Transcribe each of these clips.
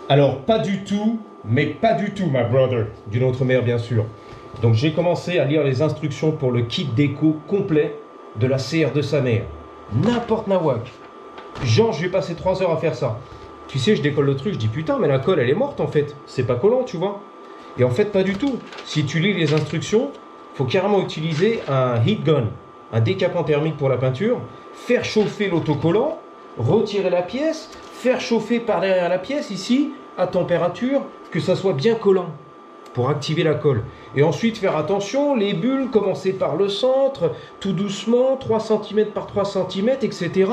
Alors, pas du tout, mais pas du tout, my brother, d'une autre mère, bien sûr. Donc, j'ai commencé à lire les instructions pour le kit déco complet de la CR de sa mère. N'importe nawak. Genre, je vais passer 3 heures à faire ça. Tu sais, je décolle le truc, je dis putain, mais la colle, elle est morte en fait. C'est pas collant, tu vois. Et en fait, pas du tout. Si tu lis les instructions, faut carrément utiliser un heat gun, un décapant thermique pour la peinture, faire chauffer l'autocollant, retirer la pièce, faire chauffer par derrière la pièce ici, à température, que ça soit bien collant, pour activer la colle. Et ensuite faire attention, les bulles, commencer par le centre, tout doucement, 3 cm par 3 cm, etc.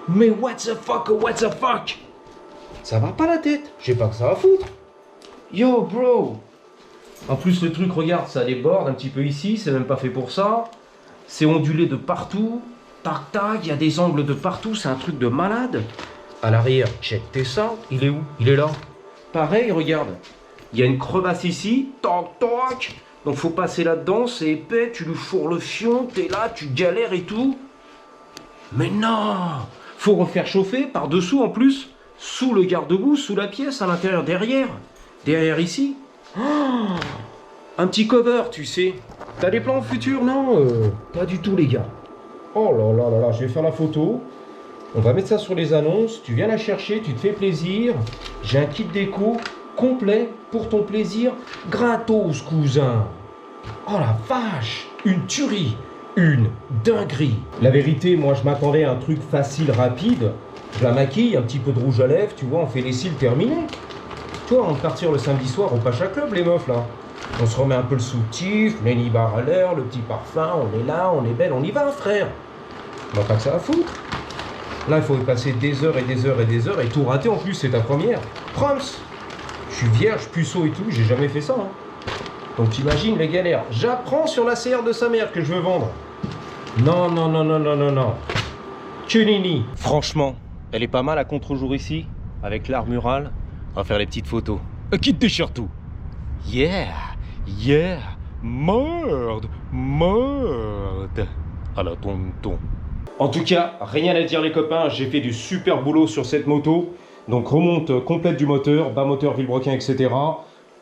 Mais what the fuck? Ça va pas la tête, je sais pas que ça va foutre. Yo bro. En plus le truc, regarde, ça déborde un petit peu ici, c'est même pas fait pour ça. C'est ondulé de partout, tac tac, il y a des angles de partout, c'est un truc de malade. À l'arrière, check tes ça, il est où? Il est là. Pareil, regarde, il y a une crevasse ici, toc toc. Donc faut passer là-dedans, c'est épais, tu lui fourres le fion, t'es là, tu galères et tout. Mais non, faut refaire chauffer par-dessous en plus, sous le garde-boue, sous la pièce, à l'intérieur, derrière ici. Oh, un petit cover, tu sais. T'as des plans futurs? Non, pas du tout les gars. Oh là là là là, je vais faire la photo. On va mettre ça sur les annonces, tu viens la chercher, tu te fais plaisir. J'ai un kit déco complet pour ton plaisir, gratos cousin. Oh la vache, une tuerie, une dinguerie. La vérité, moi je m'attendais à un truc facile, rapide. Je la maquille, un petit peu de rouge à lèvres, tu vois, on fait les cils terminés. Tu vois, on va partir le samedi soir au Pacha Club les meufs là. On se remet un peu le soutif, les nibards à l'air, le petit parfum, on est là, on est belle, on y va frère. On va pas que ça va foutre. Là, il faut y passer des heures et des heures et des heures et tout rater en plus, c'est ta première. Proms. Je suis vierge, puceau et tout, j'ai jamais fait ça. Hein. Donc t'imagines les galères. J'apprends sur la CR de sa mère que je veux vendre. Non, non, non, non, non, non, non. Cunini. Franchement, elle est pas mal à contre-jour ici, avec l'art mural. On va faire les petites photos. Kit t-shirt tout. Yeah, yeah, merde. À la tonton. En tout cas, rien à dire les copains, j'ai fait du super boulot sur cette moto. Donc remonte complète du moteur, bas moteur, vilebrequin, etc.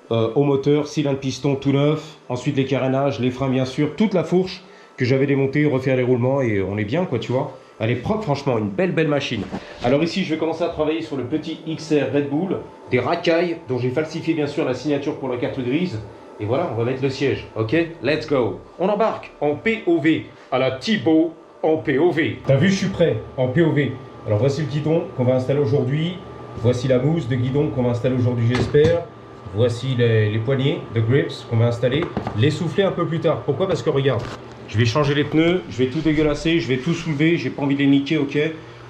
Au moteur, cylindre piston tout neuf. Ensuite les carénages, les freins bien sûr, toute la fourche que j'avais démontée, refaire les roulements et on est bien quoi, tu vois. Elle est propre franchement, une belle machine. Alors ici je vais commencer à travailler sur le petit XR Red Bull, des racailles dont j'ai falsifié bien sûr la signature pour la carte grise. Et voilà, on va mettre le siège, ok? Let's go. On embarque en POV, à la Thibaut en POV. T'as vu, je suis prêt, en POV. Alors voici le guidon qu'on va installer aujourd'hui. Voici la mousse de guidon qu'on va installer aujourd'hui, j'espère. Voici les poignées de grips qu'on va installer. Les souffler un peu plus tard. Pourquoi? Parce que regarde, je vais changer les pneus, je vais tout dégueulasser, je vais tout soulever, j'ai pas envie de les niquer, ok?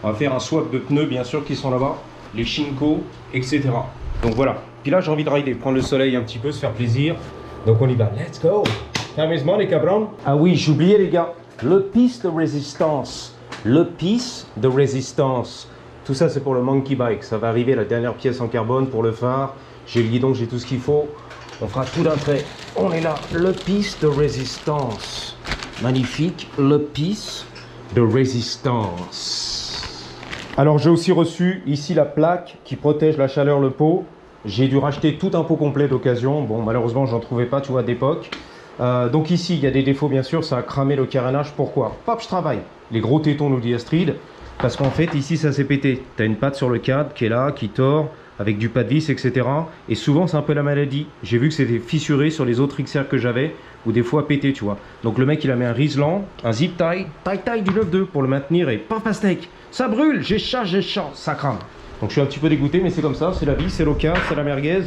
On va faire un swap de pneus, bien sûr, qui sont là-bas. Les Shinko, etc. Donc voilà. Puis là, j'ai envie de rider, prendre le soleil un petit peu, se faire plaisir. Donc on y va. Let's go. Time is money, cabron. Ah oui, j'oubliais les gars. Le piste de résistance. Le piste de résistance. Tout ça, c'est pour le Monkey Bike. Ça va arriver, la dernière pièce en carbone pour le phare. J'ai le guidon, j'ai tout ce qu'il faut. On fera tout d'un trait. On est là. Le piste de résistance. Magnifique. Le piste de résistance. Alors, j'ai aussi reçu ici la plaque qui protège la chaleur, le pot. J'ai dû racheter tout un pot complet d'occasion. Bon, malheureusement, j'en trouvais pas, tu vois, d'époque. Donc ici, il y a des défauts, bien sûr. Ça a cramé le carénage. Pourquoi? Pop, je travaille. Les gros tétons, nous dit Astrid. Parce qu'en fait, ici, ça s'est pété. Tu as une patte sur le cadre qui est là, qui tord, avec du pas de vis, etc. Et souvent, c'est un peu la maladie. J'ai vu que c'était fissuré sur les autres XR que j'avais, ou des fois pété, tu vois. Donc le mec, il a mis un Risland, un zip tie, taille du 9.2 pour le maintenir, et paf, pastèque. Ça brûle, j'ai chaud, ça crame. Donc je suis un petit peu dégoûté, mais c'est comme ça, c'est la vie, c'est local, c'est la merguez.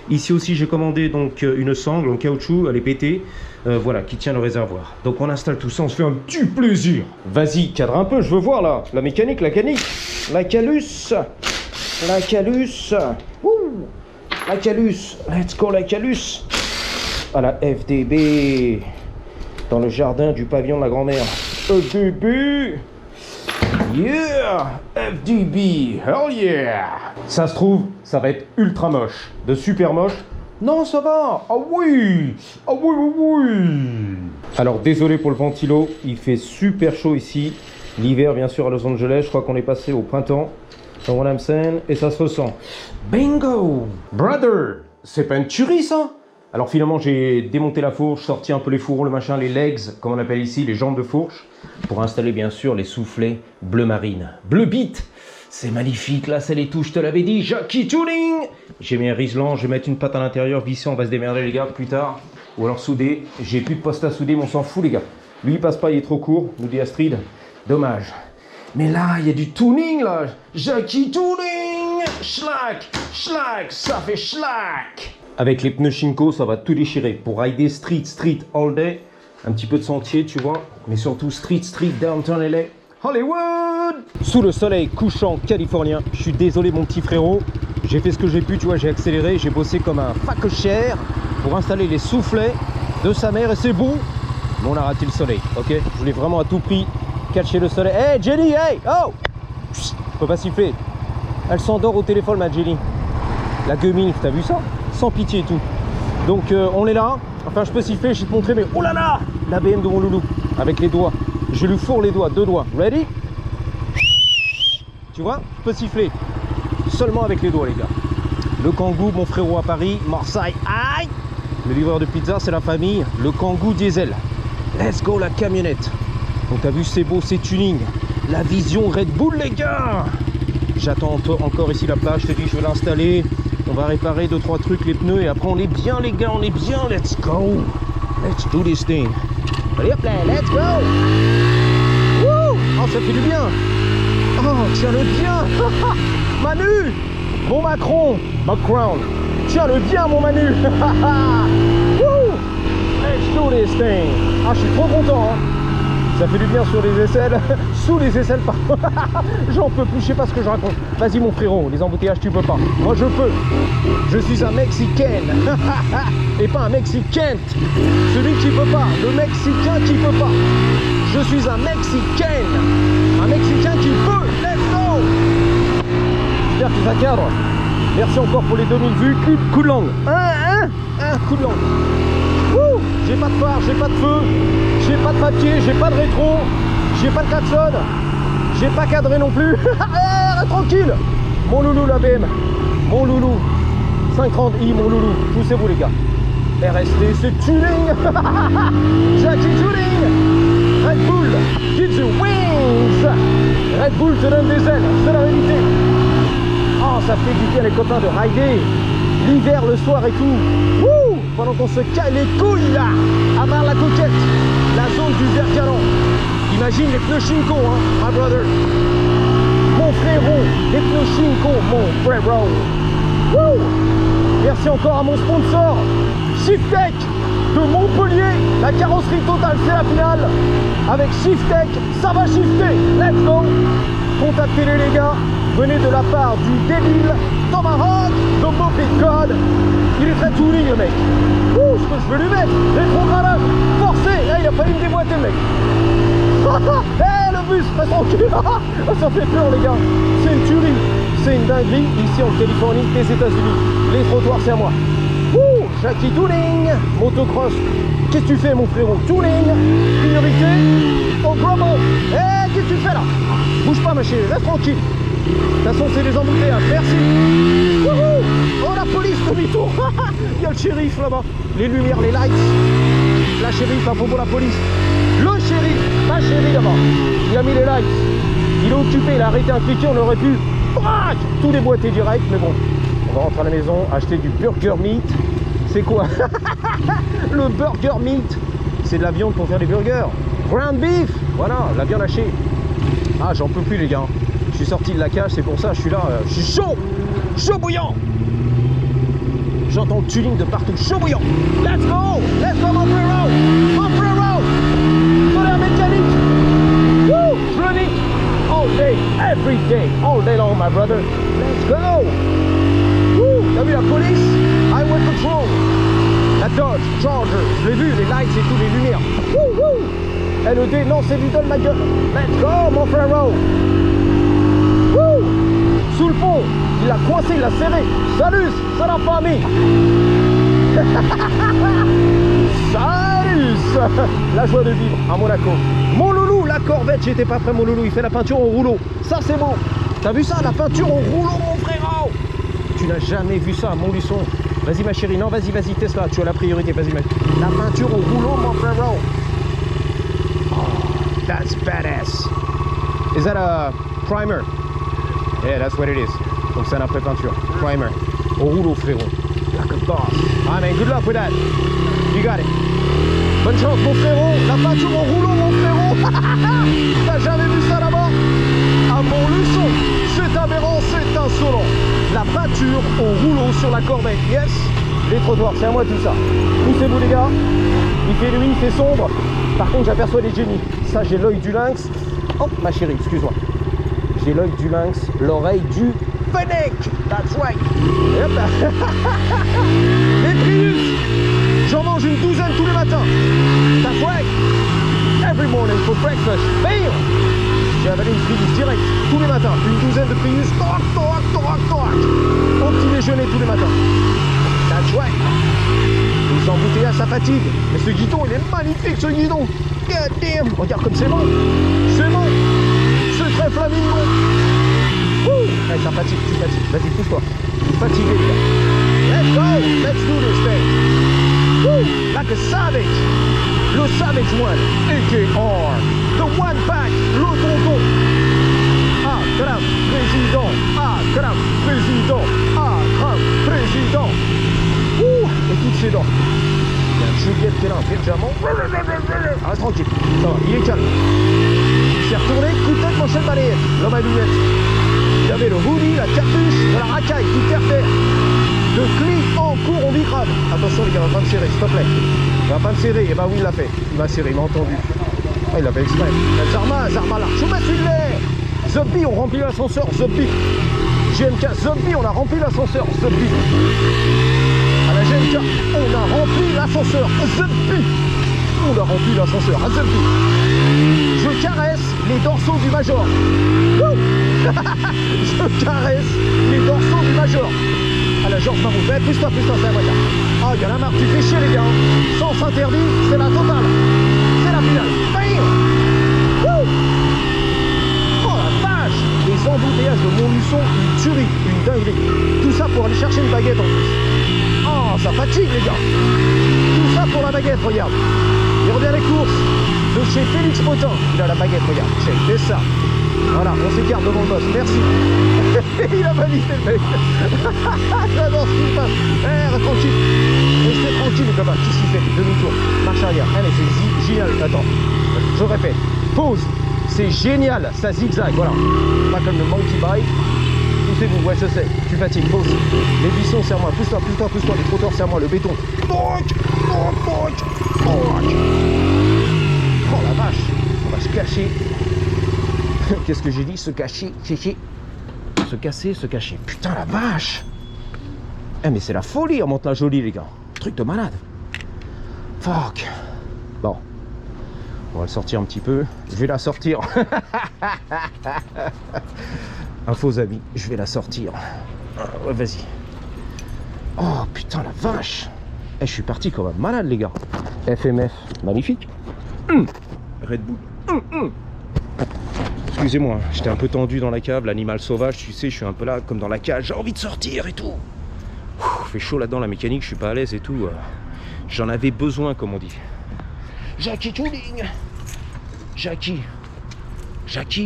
Ici aussi, j'ai commandé donc une sangle en caoutchouc, elle est pétée, voilà, qui tient le réservoir. Donc on installe tout ça, on se fait un petit plaisir. Vas-y, cadre un peu, je veux voir là, la mécanique, la calus, la calus, ouh, la calus, let's go la calus, à la FDB, dans le jardin du pavillon de la grand-mère. FDB, yeah, FDB, hell yeah. Ça se trouve, ça va être ultra moche, de super moche. Non, ça va. Ah oui, oui. Alors désolé pour le ventilo, il fait super chaud ici. L'hiver bien sûr à Los Angeles, je crois qu'on est passé au printemps. know what I'm saying? Et ça se ressent. Bingo! Brother! C'est pas une tuerie, ça? Alors finalement, j'ai démonté la fourche, sorti un peu les fourreaux, le machin, les legs, comme on appelle ici, les jambes de fourche, pour installer bien sûr les soufflets bleu marine. Bleu beat! C'est magnifique, là, c'est les touches, je te l'avais dit, Jackie Tuning! J'ai mis un riselant, je vais mettre une patte à l'intérieur, vissé, on va se démerder les gars, plus tard. Ou alors souder, j'ai plus de poste à souder, mais on s'en fout les gars. Lui, il passe pas, il est trop court, nous dit Astrid. Dommage. Mais là, il y a du tuning, là. Jackie Tuning! Schlack! Schlack! Ça fait schlack! Avec les pneus Shinko, ça va tout déchirer. Pour rider street, all day. Un petit peu de sentier, tu vois. Mais surtout street, downtown LA. Hollywood! Sous le soleil couchant californien. Je suis désolé, mon petit frérot. J'ai fait ce que j'ai pu, tu vois. J'ai accéléré. J'ai bossé comme un facochère pour installer les soufflets de sa mère. Et c'est beau. Mais on a raté le soleil, ok? Je voulais vraiment à tout prix catcher le soleil. Hey Jenny, hey! Oh! Je peux pas siffler. Elle s'endort au téléphone, ma Jenny. La guemille, t'as vu ça? Sans pitié et tout. Donc on est là. Enfin, je peux siffler, je vais te montrer, mais oh là là! La BM de mon loulou. Avec les doigts. Je lui fourre les doigts, 2 doigts. Ready? Tu vois? Je peux siffler. Seulement avec les doigts, les gars. Le Kangoo, mon frérot à Paris. Marseille, aïe! Le livreur de pizza, c'est la famille. Le Kangoo diesel. Let's go, la camionnette. Donc t'as vu, c'est beau, c'est tuning. La vision Red Bull, les gars. J'attends encore ici la plage. Je te dis, je vais l'installer. On va réparer 2-3 trucs, les pneus. Et après, on est bien, les gars. On est bien. Let's go. Let's do this thing. Allez, hop là, let's go. Woo! Oh, ça fait du bien. Oh, tiens-le bien. Manu. Mon Macron. Tiens-le bien, mon Manu. Woo! Let's do this thing. Ah, je suis trop content, hein. Ça fait du bien sur les aisselles, sous les aisselles, pardon. J'en peux plus, je sais pas ce que je raconte. Vas-y mon frérot, les embouteillages tu peux pas. Moi je peux. Je suis un Mexicain. Et pas un Mexicain. Celui qui peut pas, le Mexicain qui peut pas. Je suis un Mexicain. Un Mexicain qui peut. Let's go. J'espère que ça cadre. Merci encore pour les 2000 vues. Coup de langue. Un coup de langue. Wouh. J'ai pas de phare, j'ai pas de feu, j'ai pas de papier, j'ai pas de rétro, j'ai pas de klaxon, j'ai pas cadré non plus. Tranquille. Mon loulou la BM, mon loulou 530i, mon loulou, tous c'est vous les gars. RST c'est tuning. Jackie Tuning. Red Bull gives you wings. Red Bull te donne des ailes, c'est la vérité. Oh, ça fait du bien les copains de rider l'hiver, le soir et tout. Wouh! Pendant qu'on se caille les couilles là, à part la coquette, la zone du vert galant. Imagine les pneus Shinko, hein, my brother. Mon frérot, les pneus Shinko, mon frérot. Wouh! Merci encore à mon sponsor, Shiftech de Montpellier. La carrosserie totale, c'est la finale. Avec Shiftech, ça va shifter. Let's go! Contactez-les les gars. Venez de la part du débile Tomahawk de Moped God. Il est très touring le mec. Ouh, ce que je veux lui mettre. Rétrogradage, forcé. Eh, il a failli me déboîter le mec. Eh, le bus, pas tranquille. Ça fait peur les gars. C'est une tuerie. C'est une dinguerie ici en Californie, les États-Unis. Les trottoirs, c'est à moi. Ouh, Jackie Tuning. Motocross. Qu'est-ce que tu fais mon frérot? Tuning. Priorité au Grumble. Eh, qu'est-ce que tu fais là? Bouge pas ma chérie, reste tranquille. De toute façon, c'est des embouteillages. Merci. Wouhou. Oh, la police, demi-tour. Il y a le shérif là-bas. Les lumières, les lights. La shérif, à propos de la police. Le shérif, ma chérie là-bas. Il a mis les lights. Il est occupé, il a arrêté un cliquet. On aurait pu tout déboîter direct. Mais bon, on va rentrer à la maison, acheter du burger meat. C'est quoi? Le burger meat. C'est de la viande pour faire des burgers. Ground beef. Voilà, la viande hachée. Ah, j'en peux plus les gars. Je suis sorti de la cage, c'est pour ça, je suis là, je suis chaud, chaud bouillant. J'entends le tuning de partout, chaud bouillant. Let's go mon frérot, solaire mécanique. Woo, running all day, every day, all day long, my brother. Let's go. Woo, t'as vu la police? Highway Patrol. La Dodge Charger, je l'ai vu, les lights et tout, les lumières. Woo, woo. LED, non, c'est du donne ma gueule. Let's go, mon frérot. Sous le pont, il l'a coincé, il l'a serré. Salut, ça l'a pas mis. Salut. La joie de vivre à Monaco. Mon loulou, la Corvette, j'étais pas prêt mon loulou, il fait la peinture au rouleau. Ça c'est bon. T'as vu ça, la peinture au rouleau, mon frérot? Tu n'as jamais vu ça, mon Luçon. Vas-y, ma chérie. Non, vas-y, Tesla. Tu as la priorité. Vas-y, la peinture au rouleau, mon frérot. Oh, that's badass. Is that a primer? Yeah, that's what it is. Donc, c'est un après-peinture. Primer. Au rouleau, frérot. Like a boss. Ah, man, good luck with that. You got it. Bonne chance, mon frérot. La peinture au rouleau, mon frérot. T'as jamais vu ça là-bas? À Montluçon, c'est aberrant, c'est insolent. La peinture au rouleau sur la corbeille. Yes, les trottoirs, c'est à moi tout ça. Poussez-vous les gars. Il fait nuit, il fait sombre. Par contre, j'aperçois les génies. Ça, j'ai l'œil du lynx. Oh, ma chérie, excuse-moi. J'ai l'œil du lynx, l'oreille du fennec. That's right. Yep. Les Prius. J'en mange une douzaine tous les matins. That's right. Every morning for breakfast. Bam. J'ai avalé une Prius direct, tous les matins. Une douzaine de Prius, toc, toc, toc, toc. Au petit déjeuner tous les matins. That's right. Les embouteillages, ça fatigue. Mais ce guidon, il est magnifique, ce guidon. God damn. Regarde comme c'est bon. C'est bon. C'est très flamingo. Hey, ça fatigue, tu fatigues. Vas-y, pousse-toi. Tu es fatigué, les gars. Let's go. Let's do this thing. Woo. Like a savage. Le Savage One, AKR, the One Pack, le tonton. Ah, Trump, président. Ah, Trump, président. Ah, Trump, président. Ouh, et toutes ses dents. Il y a un Juliette qui est là, un diamant. Ah, tranquille, ça va, il est calme. Il s'est retourné, coup de tête, manchette balayette. L'homme à lunettes. Il avait le hoodie, la capuche, de la racaille, tout terre-terre. De clé en cours, on bicrave. Attention les gars, on va pas me serrer, s'il te plaît. Il va pas me serrer, et bah oui il l'a fait. Il m'a serré, il m'a entendu. Ah, il l'a fait exprès. Zarma là. Zombie, on remplit l'ascenseur, Zombie. GMK, Zombie, on a rempli l'ascenseur, Zombie. À la GMK, on a rempli l'ascenseur, Zombie. On a rempli l'ascenseur, à Zombie. Je caresse les dorsaux du Major. Je caresse les dorsaux du Major. À la Georges Marou. Eh, pousse-toi, c'est à moi. Ah, il y en a marre, tu fais chier les gars. Sens interdit, c'est la totale. C'est la finale. Bam. Wouh. Oh la vache. Les embouteillages de Montluçon, une tuerie, une dinguerie. Tout ça pour aller chercher une baguette en plus. Oh, ça fatigue les gars. Tout ça pour la baguette, regarde. Il revient les courses de chez Félix Potin. Il a la baguette, regarde. C'est ça. Voilà, on s'écarte devant le boss, merci. Il a validé le mec. J'adore ce qu'il passe. Reste tranquille. Restez tranquille les copains. Qu'est-ce qu'il fait? Demi-tour. Marche arrière. Allez, c'est génial. Attends. Je répète. Pause. C'est génial. Ça zigzag. Voilà. Pas comme le monkey bike. Poussez-vous. Ouais, je sais. Tu fatigues. Pause. Les buissons, serre-moi. Pousse-toi. Les trottoirs, serre-moi. Le béton. Oh la vache. On va se cacher. Qu'est-ce que j'ai dit? Se cacher, se casser, se cacher. Putain la vache. Eh mais c'est la folie en monte la jolie les gars. Truc de malade. Fuck. Bon. On va le sortir un petit peu. Je vais la sortir. Un faux ami. Je vais la sortir. Ouais vas-y. Oh putain la vache. Eh je suis parti comme un malade les gars. FMF. Magnifique. Red Bull. Excusez-moi, j'étais un peu tendu dans la cave, l'animal sauvage, tu sais, je suis un peu là comme dans la cage, j'ai envie de sortir et tout. Il fait chaud là-dedans, la mécanique, je suis pas à l'aise et tout. J'en avais besoin, comme on dit. Jackie Tooling. Jackie,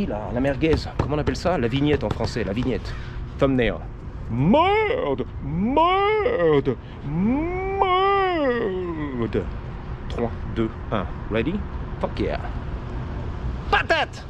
la merguez, comment on appelle ça? La vignette en français, la vignette. Thumbnail. Merde. 3, 2, 1, ready? Fuck yeah. Patate.